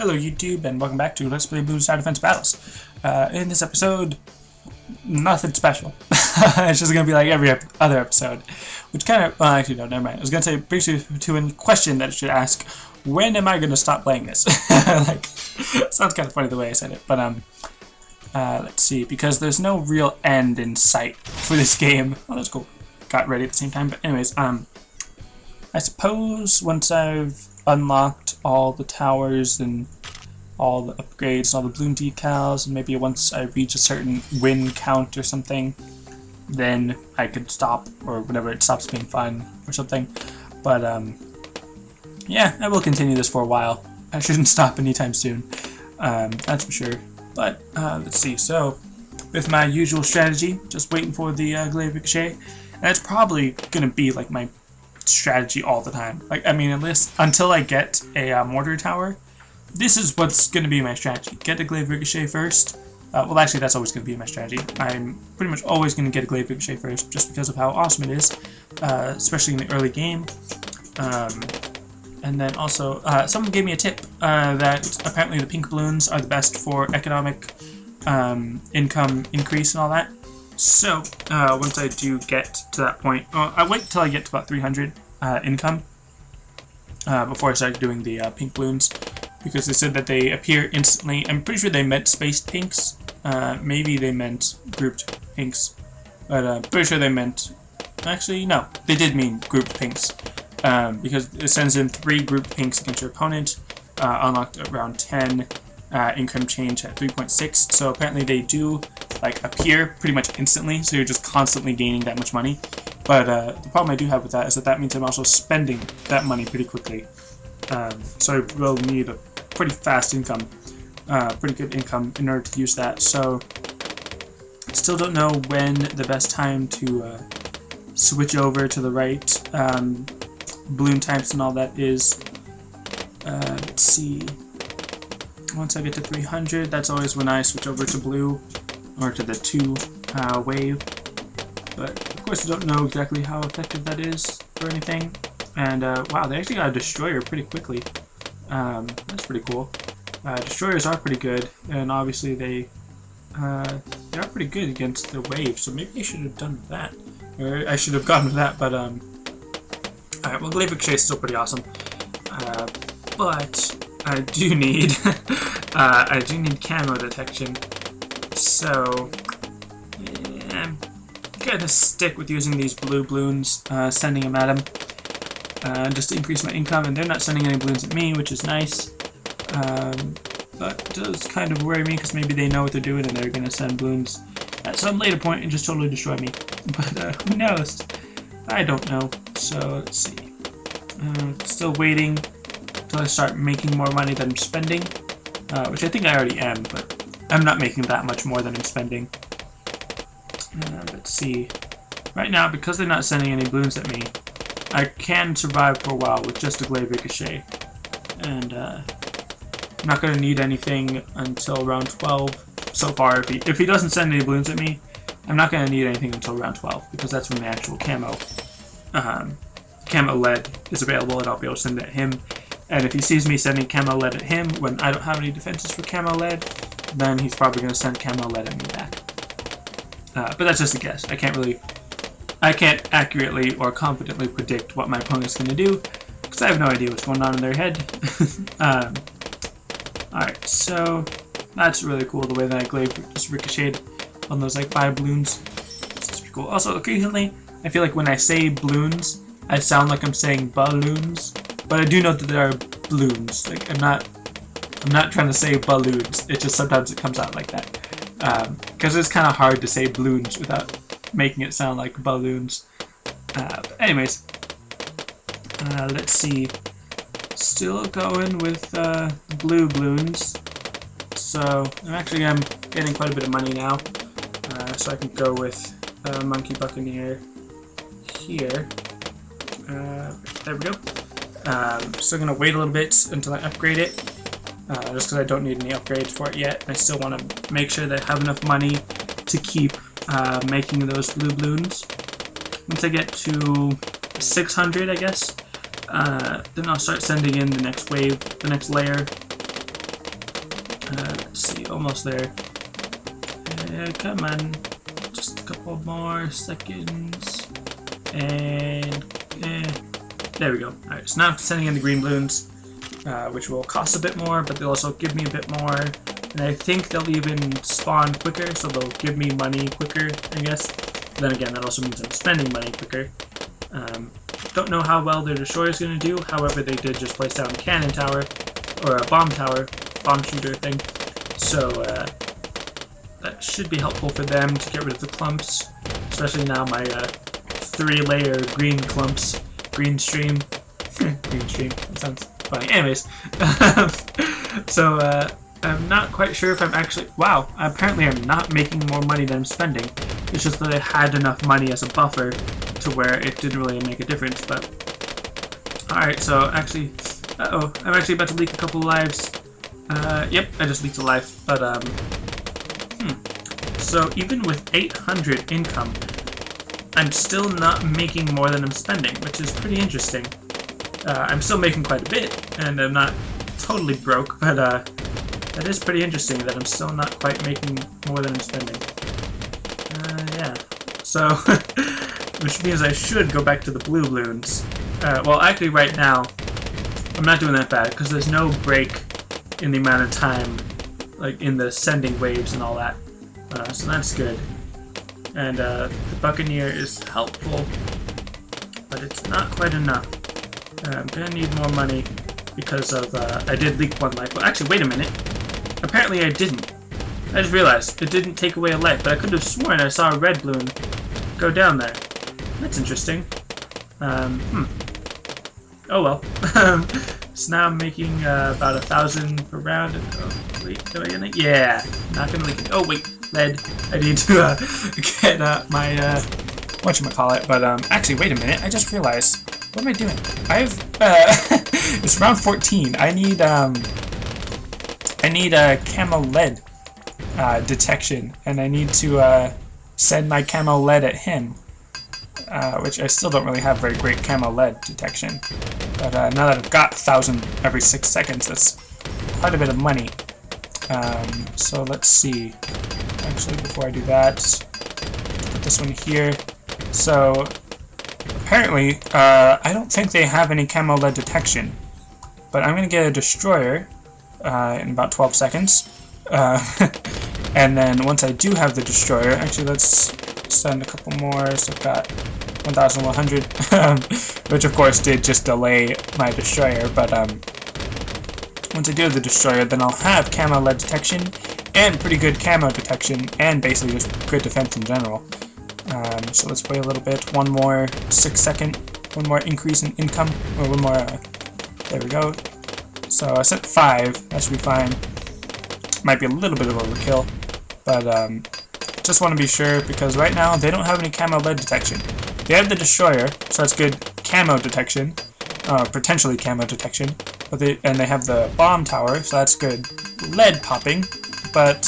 Hello YouTube, and welcome back to Let's Play Bloons Tower Defense Battles. In this episode, nothing special. It's just going to be like every other episode. Which kind of, well actually no, never mind. I was going to say, briefly to a question that I should ask, when am I going to stop playing this? Like, sounds kind of funny the way I said it, but let's see, because there's no real end in sight for this game. Oh, that's cool. Got ready at the same time, but anyways, I suppose once I've unlocked all the towers and all the upgrades and all the balloon decals, and maybe once I reach a certain win count or something, then I could stop, or whenever it stops being fun or something. But yeah, I will continue this for a while. I shouldn't stop anytime soon, that's for sure. But let's see, so with my usual strategy, just waiting for the glaive ricochet, and it's probably gonna be like my strategy all the time. Like, I mean, at least until I get a mortar tower, this is what's going to be my strategy. Get a glaive ricochet first. Well, actually, that's always going to be my strategy. I'm pretty much always going to get a glaive ricochet first, just because of how awesome it is, especially in the early game. And then also, someone gave me a tip that apparently the pink balloons are the best for economic income increase and all that. So, once I do get to that point, I wait until I get to about 300 income before I start doing the pink balloons, because they said that they appear instantly. I'm pretty sure they meant spaced pinks. Maybe they meant grouped pinks, but I'm pretty sure they meant... Actually, no, they did mean grouped pinks, because it sends in 3 grouped pinks against your opponent, unlocked at round 10, income change at 3.6, so apparently they do like appear pretty much instantly, so you're just constantly gaining that much money. But the problem I do have with that is that that means I'm also spending that money pretty quickly. So I will need a pretty fast income, pretty good income in order to use that. So still don't know when the best time to switch over to the right balloon types and all that is. Let's see. Once I get to 300, that's always when I switch over to blue, or to the 2 wave. But of course I don't know exactly how effective that is or anything. And wow, they actually got a destroyer pretty quickly. That's pretty cool. Destroyers are pretty good, and obviously they are pretty good against the wave, so maybe I should have done that. Or I should have gone with that, but alright, well, glaive ricochet is still pretty awesome. But I do need camo detection. So yeah, I'm gonna stick with using these blue balloons, sending them at them, just to increase my income. And they're not sending any balloons at me, which is nice. But it does kind of worry me, because maybe they know what they're doing and they're gonna send balloons at some later point and just totally destroy me. But who knows? I don't know. So let's see. Still waiting until I start making more money than I'm spending, which I think I already am, but I'm not making that much more than I'm spending. Let's see. Right now, because they're not sending any balloons at me, I can survive for a while with just a glaive ricochet. And I'm not going to need anything until round 12 so far. If he doesn't send any balloons at me, I'm not going to need anything until round 12, because that's when the actual camo lead is available, and I'll be able to send it at him. And if he sees me sending camo lead at him when I don't have any defenses for camo lead, then he's probably going to send camo lead at me back. But that's just a guess. I can't accurately or confidently predict what my opponent's going to do, because I have no idea what's going on in their head. Alright, so that's really cool, the way that I glaive just ricocheted on those like 5 balloons. That's pretty cool. Also, occasionally, I feel like when I say balloons, I sound like I'm saying balloons, but I do know that there are balloons. Like, I'm not trying to say balloons. It's just sometimes it comes out like that. Because it's kind of hard to say balloons without making it sound like balloons. But anyways, let's see. Still going with blue balloons. So I'm getting quite a bit of money now. So I can go with Monkey Buccaneer here. There we go. Still gonna wait a little bit until I upgrade it, just because I don't need any upgrades for it yet. I still want to make sure that I have enough money to keep making those blue balloons. Once I get to 600, I guess, then I'll start sending in the next wave, the next layer, Let's see, almost there. Come on, just a couple more seconds, and there we go. Alright, so now I'm sending in the green balloons, which will cost a bit more, but they'll also give me a bit more, and I think they'll even spawn quicker, so they'll give me money quicker, I guess. Then again, that also means I'm spending money quicker. Don't know how well their destroyer is going to do, however they did just place down a cannon tower, or a bomb tower, bomb shooter thing, so that should be helpful for them to get rid of the clumps, especially now my 3-layer green clumps, green stream, green stream, that sounds funny. Anyways, so I'm not quite sure if I'm actually, wow, apparently I'm not making more money than I'm spending. It's just that I had enough money as a buffer to where it didn't really make a difference, but alright, so actually, I'm actually about to leak a couple lives. Yep, I just leaked a life, but so even with 800 income, I'm still not making more than I'm spending, which is pretty interesting. I'm still making quite a bit, and I'm not totally broke, but that is pretty interesting that I'm still not quite making more than I'm spending. Yeah, so, which means I should go back to the blue balloons. Well, actually right now, I'm not doing that bad, because there's no break in the amount of time, like in the sending waves and all that. So that's good. And the Buccaneer is helpful, but it's not quite enough. I'm gonna need more money because of, I did leak one life. Well, actually, wait a minute. Apparently I didn't. I just realized it didn't take away a life, but I could have sworn I saw a red balloon go down there. That's interesting. Oh well. So now I'm making about 1,000 per round. Oh, wait, do I get it? Yeah, not gonna leak it. Oh wait, lead. I need to get my whatchamacallit. But actually, wait a minute. I just realized. What am I doing? I've it's round 14. I need a camo lead detection, and I need to send my camo lead at him, which I still don't really have very great camo lead detection. But now that I've got 1,000 every 6 seconds, that's quite a bit of money. So let's see. Actually, before I do that, put this one here. So apparently, I don't think they have any camo lead detection, but I'm going to get a destroyer in about 12 seconds. And then once I do have the destroyer, actually let's send a couple more, so I've got 1,100, which of course did just delay my destroyer, but once I do have the destroyer, then I'll have camo lead detection, and pretty good camo detection, and basically just good defense in general. So let's wait a little bit, one more 6-second, one more increase in income, or one more, there we go. So I set 5, that should be fine. Might be a little bit of overkill, but just want to be sure, because right now they don't have any camo lead detection. They have the destroyer, so that's good camo detection, potentially camo detection, but they have the bomb tower, so that's good lead popping, but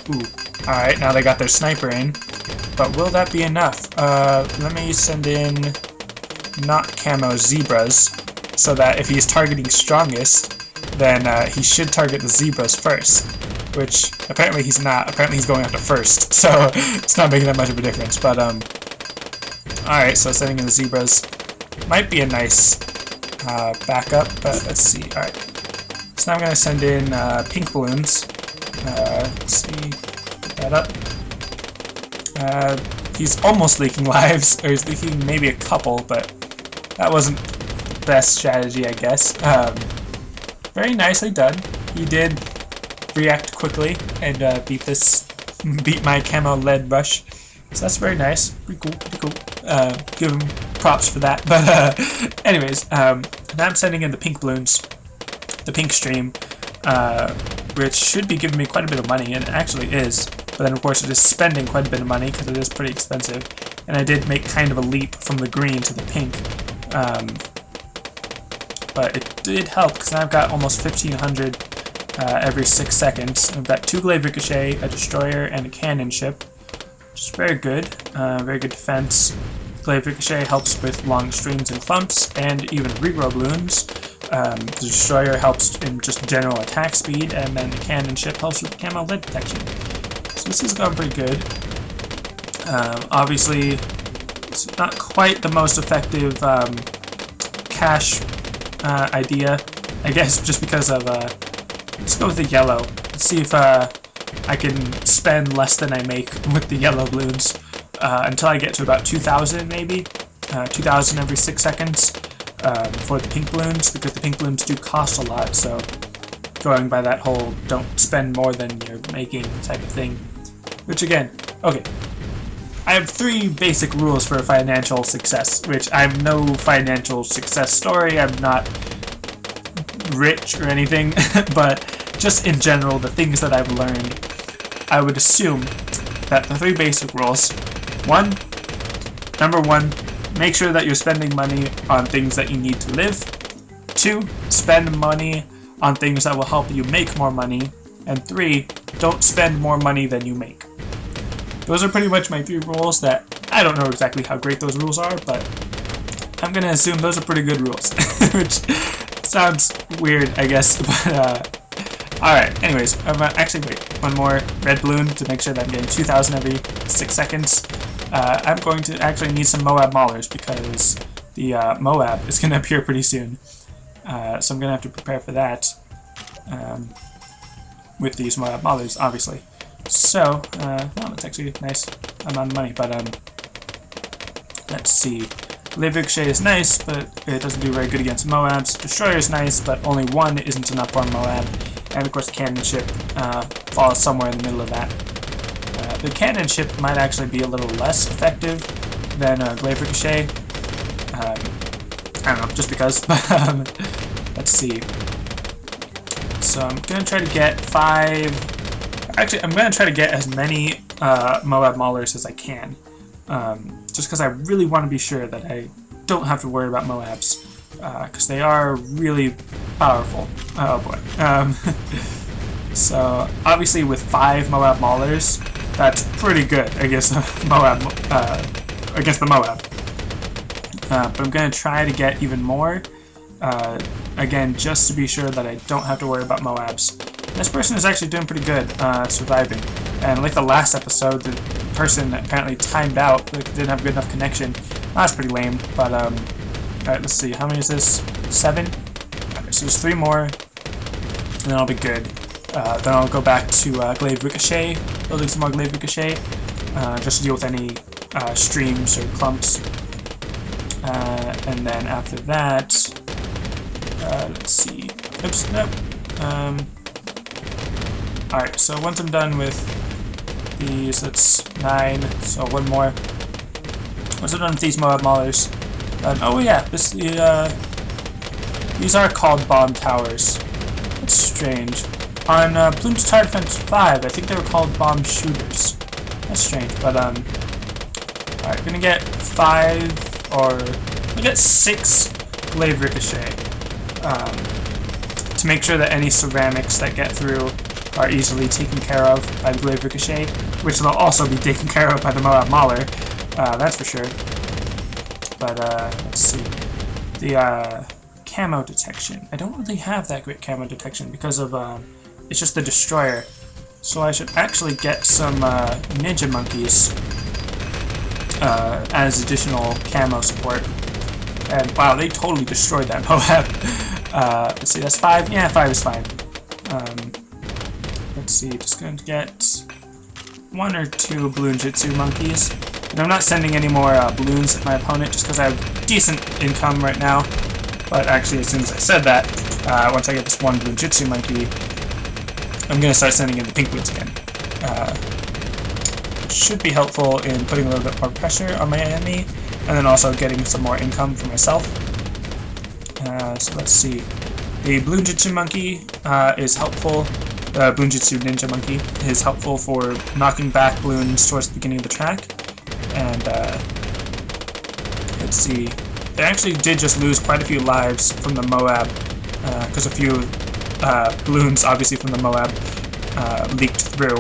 ooh, alright, now they got their sniper in, but will that be enough? Let me send in not camo zebras, so that if he's targeting strongest, then he should target the zebras first, which apparently he's not. Apparently he's going after first, so it's not making that much of a difference. But alright, so sending in the zebras might be a nice backup, but let's see. Alright, so now I'm going to send in pink balloons. Let's see, put that up. He's almost leaking lives, or he's leaking maybe a couple, but that wasn't the best strategy, I guess. Very nicely done. He did react quickly and beat my camo lead rush. So that's very nice. Pretty cool, pretty cool. Give him props for that. But anyways, now I'm sending in the pink balloons, the pink stream, which should be giving me quite a bit of money, and it actually is. But then of course it is spending quite a bit of money because it is pretty expensive. And I did make kind of a leap from the green to the pink. But it did help because now I've got almost 1,500 every 6 seconds. I've got 2 glaive ricochet, a destroyer, and a cannon ship, which is very good. Very good defense. Glaive ricochet helps with long streams and clumps, and even regrow balloons. The destroyer helps in just general attack speed, and then the cannon ship helps with camo lead protection. So this is going pretty good. Obviously, it's not quite the most effective cash idea, I guess, just because of, let's go with the yellow. Let's see if I can spend less than I make with the yellow balloons until I get to about 2,000 maybe, 2,000 every 6 seconds for the pink balloons, because the pink balloons do cost a lot, so going by that whole don't spend more than you're making type of thing. Which again, okay, I have 3 basic rules for financial success, which I'm no financial success story, I'm not rich or anything, but just in general, the things that I've learned, I would assume that the 3 basic rules, number one, make sure that you're spending money on things that you need to live. 2, spend money on things that will help you make more money. And 3, don't spend more money than you make. Those are pretty much my 3 rules that I don't know exactly how great those rules are, but I'm gonna assume those are pretty good rules, which sounds weird, I guess, but alright, anyways, actually wait, one more red balloon to make sure that I'm getting 2,000 every 6 seconds. I'm going to actually need some Moab maulers because the Moab is going to appear pretty soon. So I'm going to have to prepare for that with these Moab maulers, obviously. So, well, that's actually a nice amount of money, but let's see. Glaive Ricochet is nice, but it doesn't do very good against Moabs. Destroyer is nice, but only 1 isn't enough on Moab. And of course, the cannon ship falls somewhere in the middle of that. The cannon ship might actually be a little less effective than Glaive Ricochet. I don't know, just because. Let's see. So I'm going to try to get 5... Actually, I'm going to try to get as many Moab maulers as I can. Just because I really want to be sure that I don't have to worry about Moabs. Because they are really powerful. Oh boy. So, obviously with 5 Moab maulers, that's pretty good against Moab, against the Moab. But I'm going to try to get even more, again, just to be sure that I don't have to worry about Moabs. And this person is actually doing pretty good, surviving. And like the last episode, the person apparently timed out, like, didn't have a good enough connection. That's pretty lame, but, alright, let's see, how many is this? 7? Okay, so there's 3 more, and then I'll be good. Then I'll go back to Glaive Ricochet, building some more Glaive Ricochet, just to deal with any streams or clumps. And then after that, let's see. Oops, nope. Alright, so once I'm done with these, that's 9, so 1 more. Once I'm done with these Moab maulers, oh yeah, these are called bomb towers. That's strange. On Bloons Tower Defense 5, I think they were called bomb shooters. That's strange, but alright, gonna get 5 or we get 6 Glaive Ricochet to make sure that any ceramics that get through are easily taken care of by the Glaive Ricochet, which will also be taken care of by the Moab Mauler, that's for sure. But let's see, the camo detection. I don't really have that great camo detection because of it's just the destroyer. So I should actually get some ninja monkeys as additional camo support. And wow, they totally destroyed that Moab. Let's see, that's 5. Yeah, 5 is fine. Let's see, just going to get 1 or 2 Bloon Jitsu monkeys. And I'm not sending any more balloons at my opponent just because I have decent income right now. But actually, as soon as I said that, once I get this 1 Bloon Jitsu monkey, I'm going to start sending in the pink balloons again. Which should be helpful in putting a little bit more pressure on my enemy, and then also getting some more income for myself. So let's see. The Bloon Jitsu monkey is helpful. The Bloon Jitsu ninja monkey is helpful for knocking back balloons towards the beginning of the track. And let's see. They actually did just lose quite a few lives from the Moab, because a few balloons, obviously from the Moab, leaked through.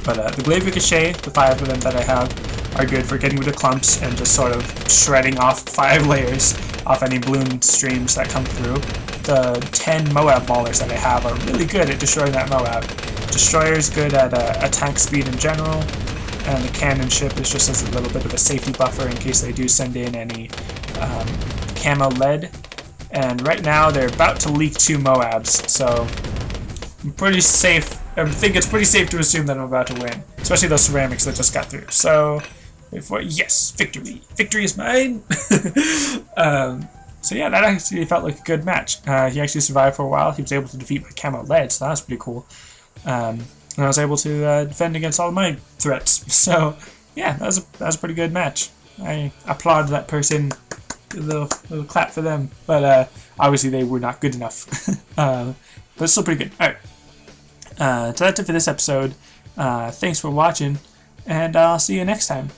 But the Glaive Ricochet, the 5 of them that I have, are good for getting rid of clumps and just sort of shredding off 5 layers off any balloon streams that come through. The 10 Moab maulers that I have are really good at destroying that Moab. Destroyer's good at attack speed in general, and the cannon ship is just as a little bit of a safety buffer in case they do send in any camo lead. And right now they're about to leak 2 Moabs, so I'm pretty safe. I think it's pretty safe to assume that I'm about to win, especially those ceramics that just got through. So, yes, victory! Victory is mine! So yeah, that actually felt like a good match. He actually survived for a while. He was able to defeat my camo lead, so that was pretty cool. And I was able to defend against all of my threats. So yeah, that was a pretty good match. I applaud that person. A little clap for them. But obviously they were not good enough. But it's still pretty good. Alright. So that's it for this episode. Thanks for watching, and I'll see you next time.